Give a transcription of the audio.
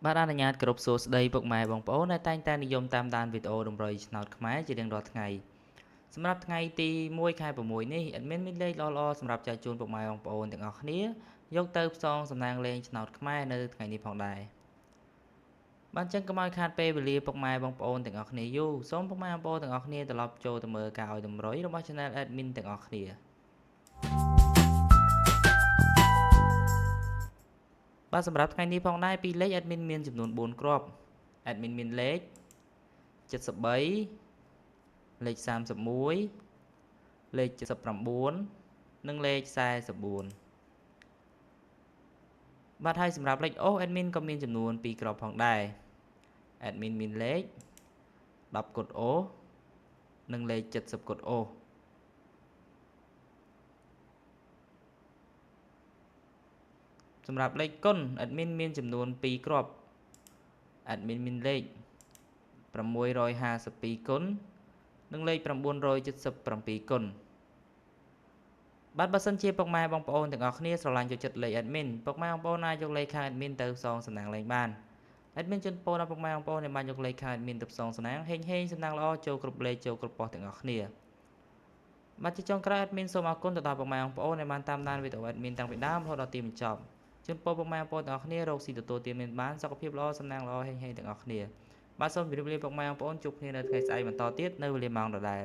បាទអនុញ្ញាតគោរពសួស្តីពុកម៉ែបងប្អូនដែលតែងតែនិយមតាមដានវីដេអូតម្រុយឆ្នោតខ្មែរជារៀងរាល់ថ្ងៃសម្រាប់ថ្ងៃទី1ខែ6នេះអេដមីនមានលេខល្អៗសម្រាប់ចែកជូនពុកម៉ែបងប្អូនទាំងអស់គ្នាយកទៅផ្សងសំណាងលេងឆ្នោតខ្មែរនៅថ្ងៃនេះផងដែរបានចឹងកុំឲ្យខាតពេលវេលាពុកម៉ែបងប្អូនទាំងអស់គ្នាយូរសូមពុកម៉ែបងប្អូនទាំងអស់គ្នាត្រឡប់ចូលទៅមើលការឲ្យតម្រុយរបស់ Channel Admin ទាំងអស់គ្នាបាទសម្រាប់ថ្ងៃនេះផងដែរពីលេខ Admin មានចំនួន4គ្រាប់ Admin មានលេខ73លេខ31លេខ79និងលេខ44បាទហើយសម្រាប់លេខអូស Admin ក៏មានចំនួន2គ្រាប់ផងដែរ Admin មានលេខ10កុដអូសនិងលេខ70កុដអូសសម្រាប់លេខគុណ Admin មានចំនួន2គ្រាប់ Admin មានលេខ652គុណនិងលេខ977គុណបាទបើសិនជាពុកម៉ែបងប្អូនទាំងអស់គ្នាស្រឡាញ់ចូលចិត្តលេខ Admin ពុកម៉ែបងប្អូនអាចយកលេខខាង Admin ទៅផ្សងសំណាងលេងបាន Admin ជូនពរដល់ពុកម៉ែបងប្អូនដែលបានយកលេខខាង Admin ទៅផ្សងសំណាងហេងសំណាងល្អចូលគ្រប់លេខចូលគ្រប់ប៉ុស្តិ៍ទាំងអស់គ្នាបាទជាចុងក្រោយ Admin សូមអរគុណទៅដល់ពុកម៉ែបងប្អូនដែលបានតាមដានវីដេអូ Admin តាំងពីដើមរហូតដល់ទីបញ្ចប់ជូនពរពុកម៉ែបងប្អូនទាំងអស់គ្នារកស៊ីទទួលទានមានបានសុខភាពល្អសំណាងល្អហេងទាំងអស់គ្នាបាទសូមជម្រាបលាពុកម៉ែបងប្អូនជួបគ្នានៅថ្ងៃស្អែកបន្តទៀតនៅវេលាម៉ោងដដែល